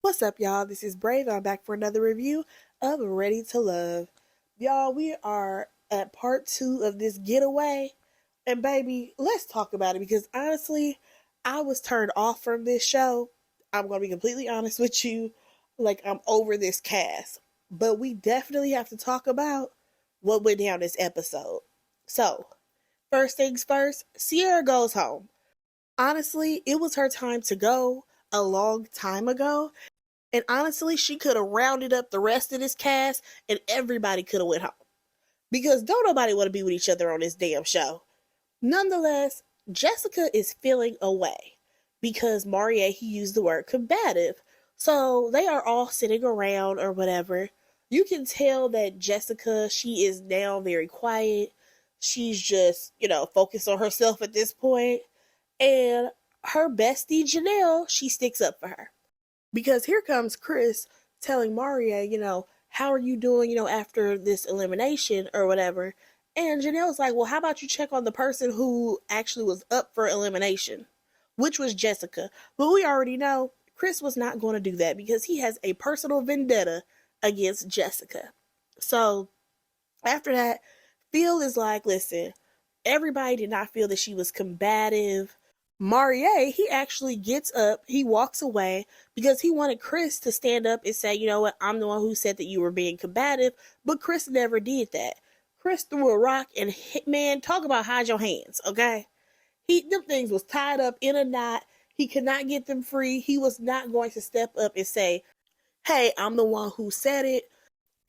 What's up, y'all? This is Brave. I'm back for another review of Ready to Love. Y'all, we are at part 2 of this getaway. And baby, let's talk about it because honestly, I was turned off from this show. I'm going to be completely honest with you. Like, I'm over this cast. But we definitely have to talk about what went down this episode. So, first things first, Sierra goes home. Honestly, it was her time to go a long time ago. And honestly, she could have rounded up the rest of this cast and everybody could have went home. Because don't nobody want to be with each other on this damn show. Nonetheless, Jessica is feeling away because Maria, he used the word combative. So they are all sitting around or whatever. You can tell that Jessica, she is now very quiet. She's just, focused on herself at this point. And her bestie, Janelle, she sticks up for her. Because here comes Chris telling Maria, how are you doing, after this elimination or whatever. And Janelle's like, well, how about you check on the person who actually was up for elimination, which was Jessica. But we already know Chris was not going to do that because he has a personal vendetta against Jessica. So after that, Phil is like, listen, everybody did not feel that she was combative. Marie, he actually gets up, he walks away because he wanted Chris to stand up and say, you know what, I'm the one who said that you were being combative, but Chris never did that. Chris threw a rock and hit, man, talk about hide your hands, okay? Them things was tied up in a knot. He could not get them free. He was not going to step up and say, hey, I'm the one who said it.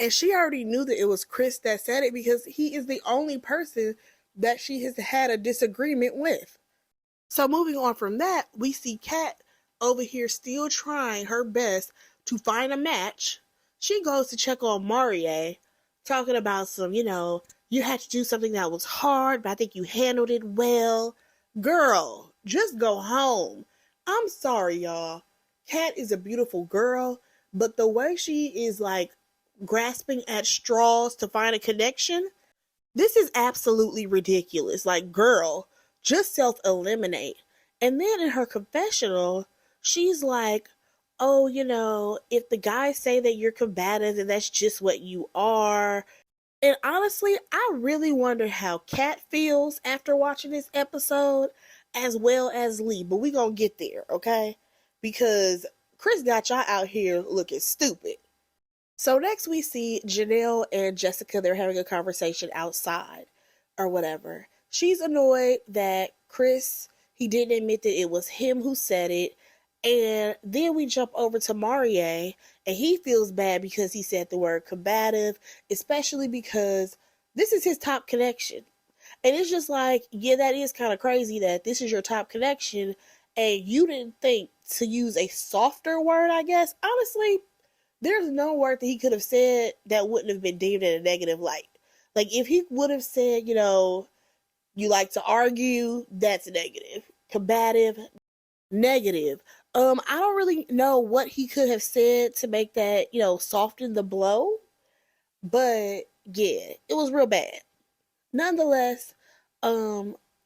And she already knew that it was Chris that said it because he is the only person that she has had a disagreement with. So moving on from that, we see Kat over here still trying her best to find a match. She goes to check on Marie, talking about some, you had to do something that was hard, but I think you handled it well. Girl, just go home. I'm sorry, y'all. Kat is a beautiful girl, but the way she is like grasping at straws to find a connection, this is absolutely ridiculous. Like, girl, just self-eliminate. And then in her confessional, she's like, oh, if the guys say that you're combative, then that's just what you are. And honestly, I really wonder how Kat feels after watching this episode, as well as Lee. But we gonna get there, okay? Because Chris got y'all out here looking stupid. So next we see Janelle and Jessica. They're having a conversation outside or whatever. She's annoyed that Chris, he didn't admit that it was him who said it. And then we jump over to Marie, and he feels bad because he said the word combative, especially because this is his top connection. And it's just like, yeah, that is kind of crazy that this is your top connection and you didn't think to use a softer word, I guess. Honestly, there's no word that he could have said that wouldn't have been deemed in a negative light. Like, if he would have said, you like to argue, that's negative. Combative, negative. I don't really know what he could have said to make that, soften the blow. But yeah, it was real bad. Nonetheless,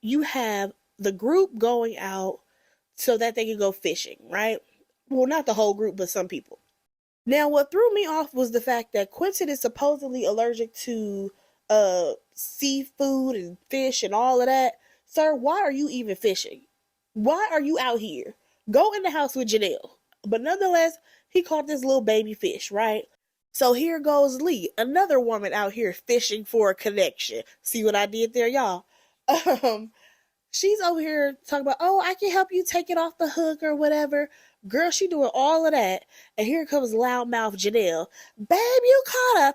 you have the group going out so that they can go fishing, right? Well, not the whole group, but some people. Now, what threw me off was the fact that Quentin is supposedly allergic to seafood and fish and all of that. Sir, why are you even fishing? Why are you out here? Go in the house with Janelle. But nonetheless, he caught this little baby fish, right? So here goes Lee, another woman out here fishing for a connection. See what I did there, y'all? Um, she's over here talking about, oh, I can help you take it off the hook or whatever. Girl, she doing all of that. And here comes loudmouth Janelle. Babe, you caught a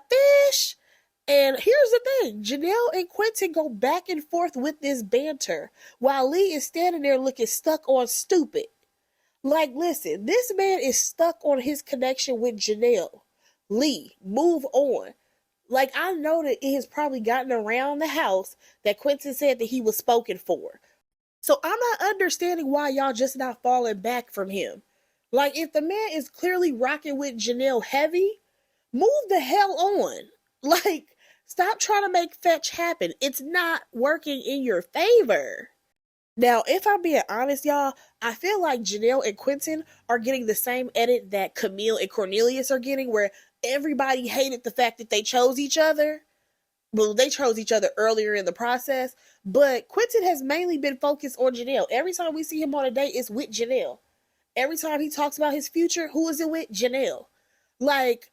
fish? And here's the thing. Janelle and Quentin go back and forth with this banter while Lee is standing there looking stuck on stupid. Like, listen, this man is stuck on his connection with Janelle. Lee, move on. Like, I know that it has probably gotten around the house that Quentin said that he was spoken for. So I'm not understanding why y'all just not falling back from him. Like, if the man is clearly rocking with Janelle heavy, move the hell on. Like, stop trying to make fetch happen. It's not working in your favor. Now, if I'm being honest, y'all, I feel like Janelle and Quentin are getting the same edit that Camille and Cornelius are getting, where everybody hated the fact that they chose each other. Well, they chose each other earlier in the process, but Quentin has mainly been focused on Janelle. Every time we see him on a date, it's with Janelle. Every time he talks about his future, who is it with? Janelle. Like,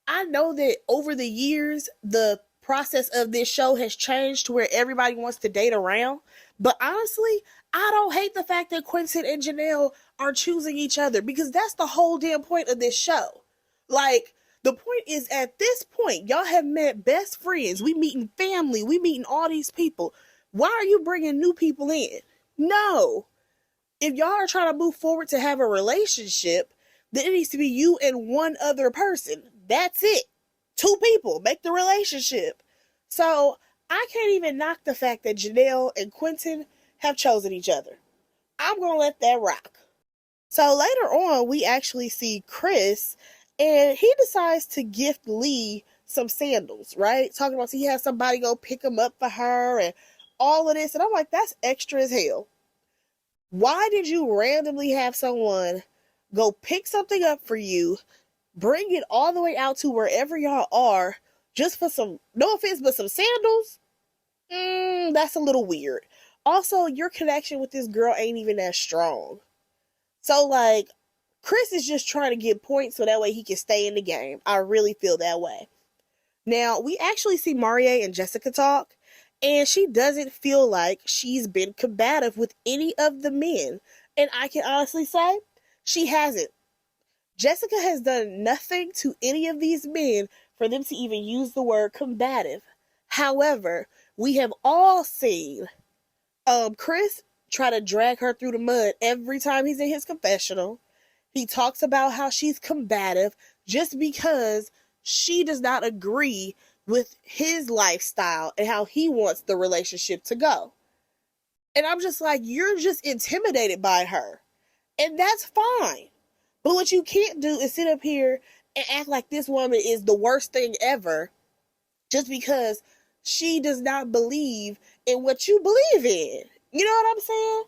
I know that over the years, the process of this show has changed to where everybody wants to date around. But honestly, I don't hate the fact that Quentin and Janelle are choosing each other because that's the whole damn point of this show. Like, the point is at this point, y'all have met best friends. We meeting family. We meeting all these people. Why are you bringing new people in? No. If y'all are trying to move forward to have a relationship, then it needs to be you and one other person. That's it. Two people make the relationship. So I can't even knock the fact that Janelle and Quentin have chosen each other. I'm going to let that rock. So later on, we actually see Chris, and he decides to gift Lee some sandals, right? Talking about he has somebody go pick them up for her and all of this. And I'm like, that's extra as hell. Why did you randomly have someone go pick something up for you, bring it all the way out to wherever y'all are, just for some, no offense, but some sandals? That's a little weird. Also, your connection with this girl ain't even that strong. So, like, Chris is just trying to get points so that way he can stay in the game. I really feel that way. Now, we actually see Maria and Jessica talk, and she doesn't feel like she's been combative with any of the men. And I can honestly say, she hasn't. Jessica has done nothing to any of these men for them to even use the word combative. However, we have all seen Chris try to drag her through the mud every time he's in his confessional. He talks about how she's combative just because she does not agree with his lifestyle and how he wants the relationship to go. And I'm just like, you're just intimidated by her. And that's fine. But what you can't do is sit up here and act like this woman is the worst thing ever just because she does not believe in what you believe in. You know what I'm saying?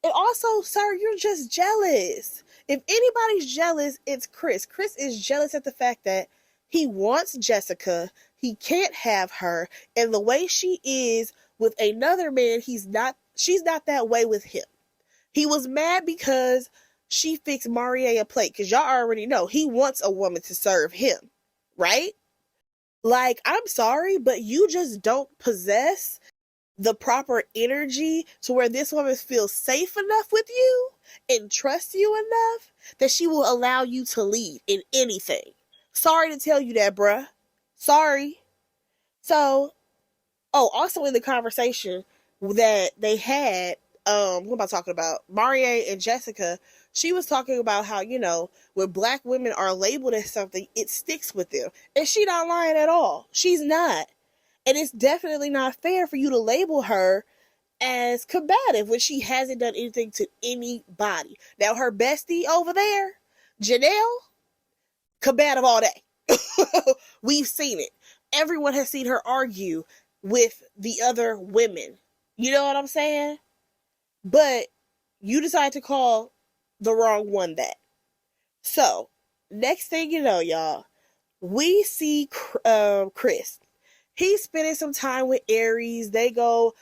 And also, sir, you're just jealous. If anybody's jealous, it's Chris. Chris is jealous at the fact that he wants Jessica. He can't have her. And the way she is with another man, she's not that way with him. He was mad because she fixed Maria a plate. Because y'all already know he wants a woman to serve him. Right? Like, I'm sorry, but you just don't possess the proper energy to where this woman feels safe enough with you and trusts you enough that she will allow you to lead in anything. Sorry to tell you that, bruh. Sorry. So, also in the conversation that they had, what am I talking about? Maria and Jessica, she was talking about how, when black women are labeled as something, it sticks with them. And she not lying at all. She's not. And it's definitely not fair for you to label her as combative when she hasn't done anything to anybody. Now, her bestie over there, Janelle, combative all day. We've seen it. Everyone has seen her argue with the other women. You know what I'm saying? But you decide to call the wrong one that. So, next thing you know, y'all, we see Chris. He's spending some time with Aries. They go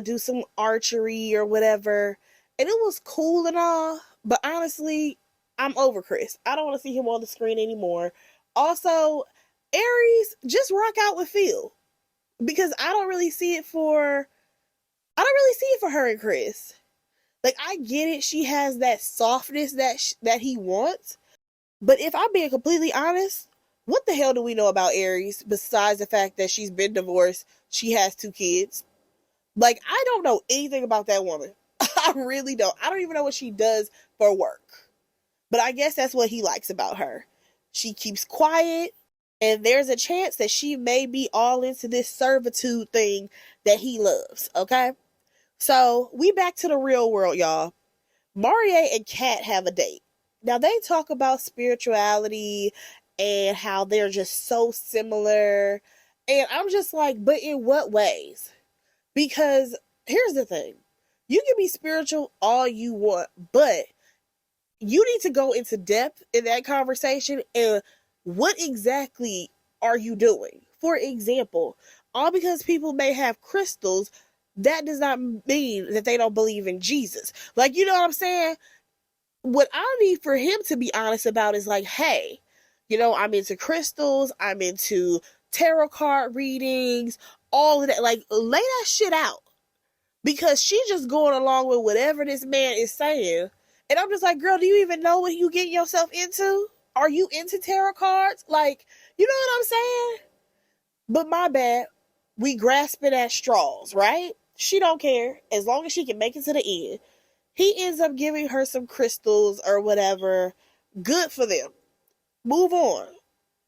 do some archery or whatever. And it was cool and all. But honestly, I'm over Chris. I don't want to see him on the screen anymore. Also, Aries, just rock out with Phil. Because I don't really see it for her and Chris. Like, I get it. She has that softness that he wants. But if I'm being completely honest, what the hell do we know about Aries besides the fact that she's been divorced, she has 2 kids? Like, I don't know anything about that woman. I really don't. I don't even know what she does for work. But I guess that's what he likes about her. She keeps quiet, and there's a chance that she may be all into this servitude thing that he loves, okay? So, we back to the real world, y'all. Maria and Kat have a date. Now, they talk about spirituality and how they're just so similar. And I'm just like, but in what ways? Because here's the thing. You can be spiritual all you want, but you need to go into depth in that conversation and what exactly are you doing? For example, all because people may have crystals, that does not mean that they don't believe in Jesus. Like, you know what I'm saying? What I need for him to be honest about is like, hey, I'm into crystals, I'm into tarot card readings, all of that. Like, lay that shit out. Because she's just going along with whatever this man is saying. And I'm just like, girl, do you even know what you getting yourself into? Are you into tarot cards? Like, you know what I'm saying? But my bad, we grasping at straws, right? She don't care as long as she can make it to the end. He ends up giving her some crystals or whatever. Good for them. Move on.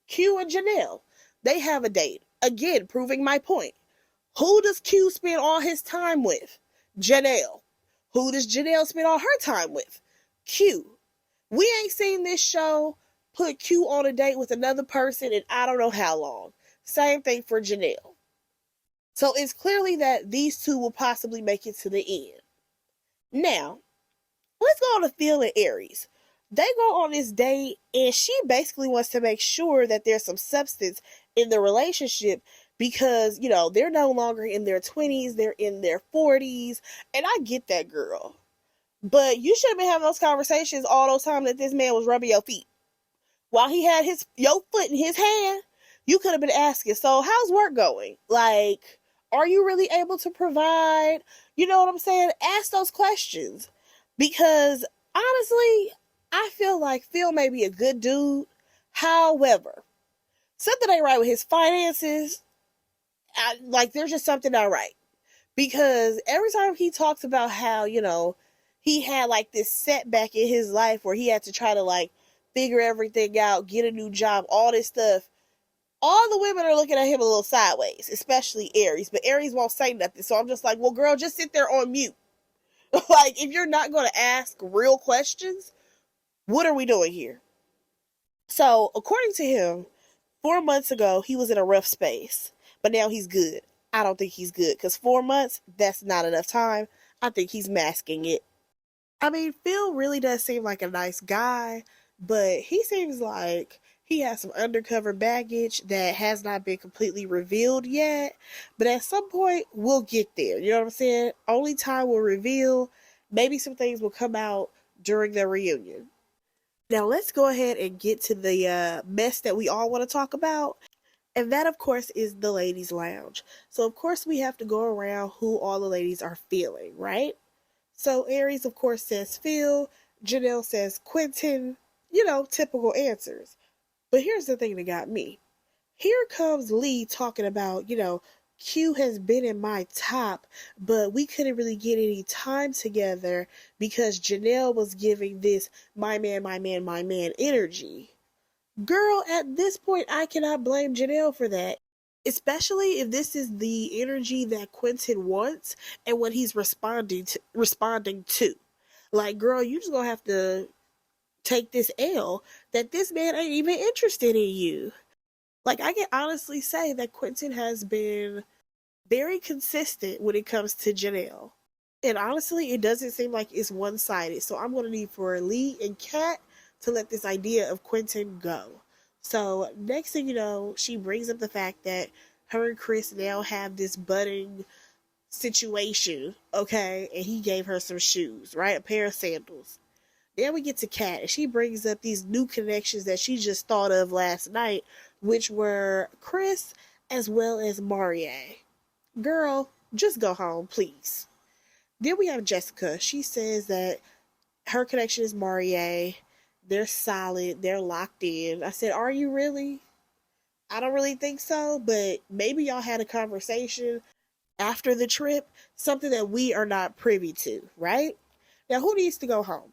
Q and Janelle, they have a date. Again, proving my point. Who does Q spend all his time with? Janelle. Who does Janelle spend all her time with? Q. We ain't seen this show put Q on a date with another person in I don't know how long. Same thing for Janelle. So it's clearly that these two will possibly make it to the end. Now, let's go on to Phil and Aries. They go on this date, and she basically wants to make sure that there's some substance in the relationship because, they're no longer in their 20s, they're in their 40s. And I get that, girl. But you should have been having those conversations all those times that this man was rubbing your feet. While he had your foot in his hand, you could have been asking, so how's work going? Like, are you really able to provide? You know what I'm saying? Ask those questions. Because honestly, I feel like Phil may be a good dude. However, something ain't right with his finances. There's just something not right. Because every time he talks about how, he had like this setback in his life where he had to try to like figure everything out, get a new job, all this stuff. All the women are looking at him a little sideways, especially Aries. But Aries won't say nothing. So I'm just like, well, girl, just sit there on mute. Like, if you're not going to ask real questions, what are we doing here? So, according to him, 4 months ago, he was in a rough space. But now he's good. I don't think he's good. Because 4 months, that's not enough time. I think he's masking it. I mean, Phil really does seem like a nice guy. But he seems like he has some undercover baggage that has not been completely revealed yet. But at some point, we'll get there. You know what I'm saying? Only time will reveal. Maybe some things will come out during the reunion. Now, let's go ahead and get to the mess that we all want to talk about. And that, of course, is the ladies' lounge. So, of course, we have to go around who all the ladies are feeling, right? So, Aries, of course, says Phil. Janelle says Quentin. Typical answers. But here's the thing that got me. Here comes Lee talking about, Q has been in my top, but we couldn't really get any time together because Janelle was giving this my man, my man, my man energy. Girl, at this point, I cannot blame Janelle for that. Especially if this is the energy that Quentin wants and what he's responding to. Like, girl, you just gonna have to take this L that this man ain't even interested in you. Like, I can honestly say that Quentin has been very consistent when it comes to Janelle. And honestly, it doesn't seem like it's one-sided. So I'm going to need for Lee and Kat to let this idea of Quentin go. So next thing you know, she brings up the fact that her and Chris now have this budding situation, okay? And he gave her some shoes, right? A pair of sandals. Then we get to Kat, and she brings up these new connections that she just thought of last night, which were Chris as well as Marie. Girl, just go home, please. Then we have Jessica. She says that her connection is Marie. They're solid. They're locked in. I said, are you really? I don't really think so, but maybe y'all had a conversation after the trip, something that we are not privy to, right? Now, who needs to go home?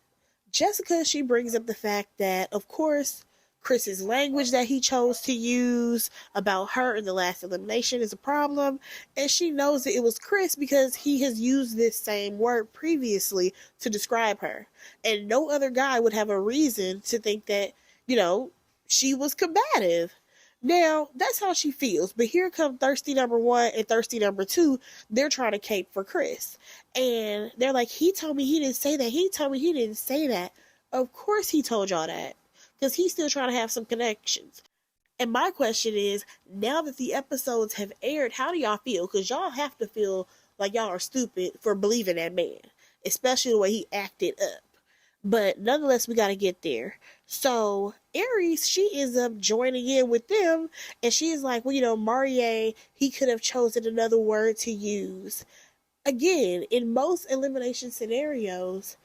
Jessica, she brings up the fact that, of course, Chris's language that he chose to use about her in the last elimination is a problem, and she knows that it was Chris because he has used this same word previously to describe her, and no other guy would have a reason to think that, she was combative. Now, that's how she feels. But here come thirsty number one and thirsty number two. They're trying to cape for Chris. And they're like, he told me he didn't say that. He told me he didn't say that. Of course he told y'all that. Because he's still trying to have some connections. And my question is, now that the episodes have aired, how do y'all feel? Because y'all have to feel like y'all are stupid for believing that man. Especially the way he acted up. But nonetheless, we got to get there. So Aries, she ends up joining in with them. And she is like, well, Marie, he could have chosen another word to use. Again, in most elimination scenarios,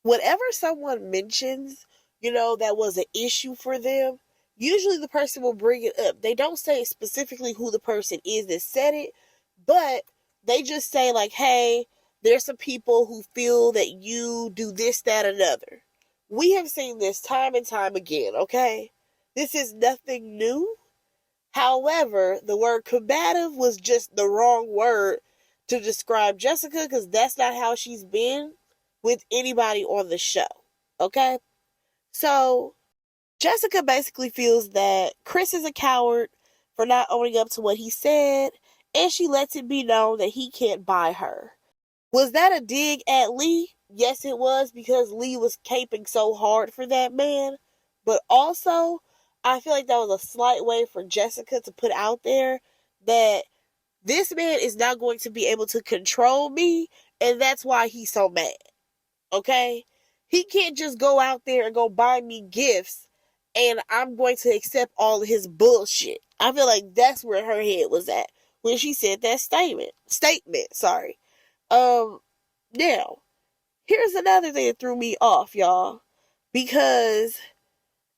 whatever someone mentions, that was an issue for them, usually the person will bring it up. They don't say specifically who the person is that said it, but they just say like, hey, there's some people who feel that you do this, that, another. We have seen this time and time again, okay? This is nothing new. However, the word combative was just the wrong word to describe Jessica because that's not how she's been with anybody on the show, okay? So, Jessica basically feels that Chris is a coward for not owning up to what he said, and she lets it be known that he can't buy her. Was that a dig at Lee? Yes, it was, because Lee was caping so hard for that man. But also, I feel like that was a slight way for Jessica to put out there that this man is not going to be able to control me, and that's why he's so mad. Okay? He can't just go out there and go buy me gifts, and I'm going to accept all of his bullshit. I feel like that's where her head was at when she said that statement. Sorry. Now, here's another thing that threw me off, y'all, because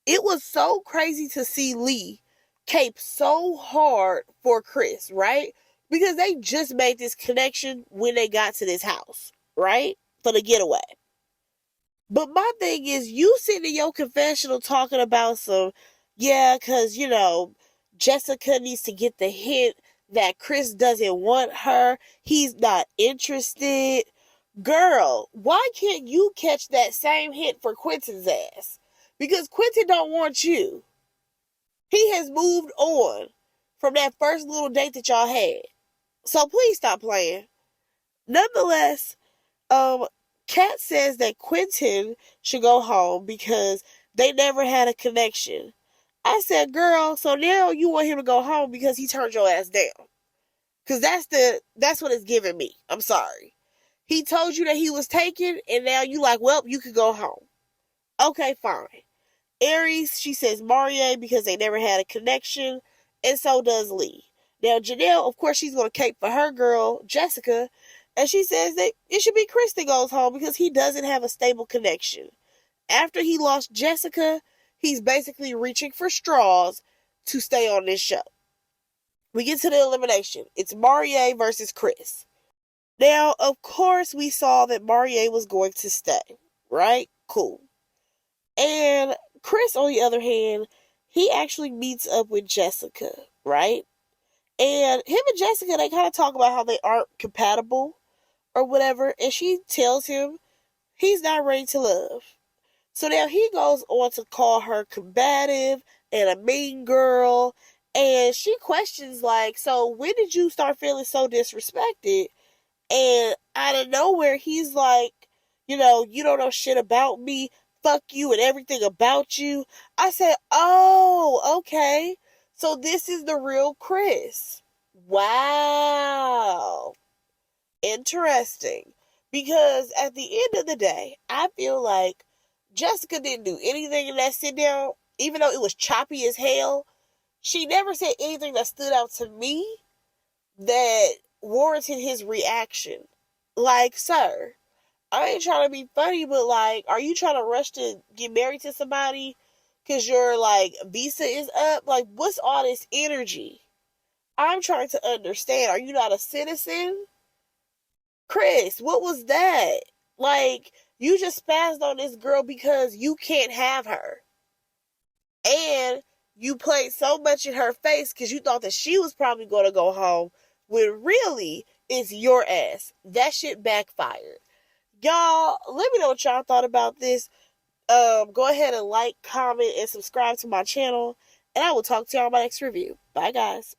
it was so crazy to see Lee cape so hard for Chris, right? Because they just made this connection when they got to this house, right? For the getaway. But my thing is, you sitting in your confessional talking about because, Jessica needs to get the hint that Chris doesn't want her. He's not interested. Girl, why can't you catch that same hint for Quentin's ass? Because Quentin don't want you. He has moved on from that first little date that y'all had. So please stop playing. Nonetheless, Kat says that Quentin should go home because they never had a connection. I said, girl, so now you want him to go home because he turned your ass down. Because that's what it's giving me. I'm sorry. He told you that he was taken, and now you like, well, you could go home. Okay, fine. Aries, she says Marie because they never had a connection, and so does Lee. Now, Janelle, of course, she's going to cape for her girl, Jessica, and she says that it should be Chris that goes home because he doesn't have a stable connection. After he lost Jessica, he's basically reaching for straws to stay on this show. We get to the elimination. It's Marie versus Chris. Now, of course, we saw that Marie was going to stay, right? Cool. And Chris, on the other hand, he actually meets up with Jessica, right? And him and Jessica, they kind of talk about how they aren't compatible or whatever. And she tells him he's not ready to love. So now he goes on to call her combative and a mean girl. And she questions, like, so when did you start feeling so disrespected? And out of nowhere, he's like, you don't know shit about me. Fuck you and everything about you. I said, oh, okay. So this is the real Chris. Wow. Interesting. Because at the end of the day, I feel like Jessica didn't do anything in that sit down, even though it was choppy as hell. She never said anything that stood out to me that warranted his reaction. Like, sir, I ain't trying to be funny, but like, are you trying to rush to get married to somebody because your like visa is up? Like, what's all this energy? I'm trying to understand. Are you not a citizen? Chris, what was that? Like, you just spazzed on this girl because you can't have her. And you played so much in her face because you thought that she was probably going to go home when really it's your ass. That shit backfired. Y'all, let me know what y'all thought about this. Go ahead and like, comment, and subscribe to my channel. And I will talk to y'all in my next review. Bye, guys.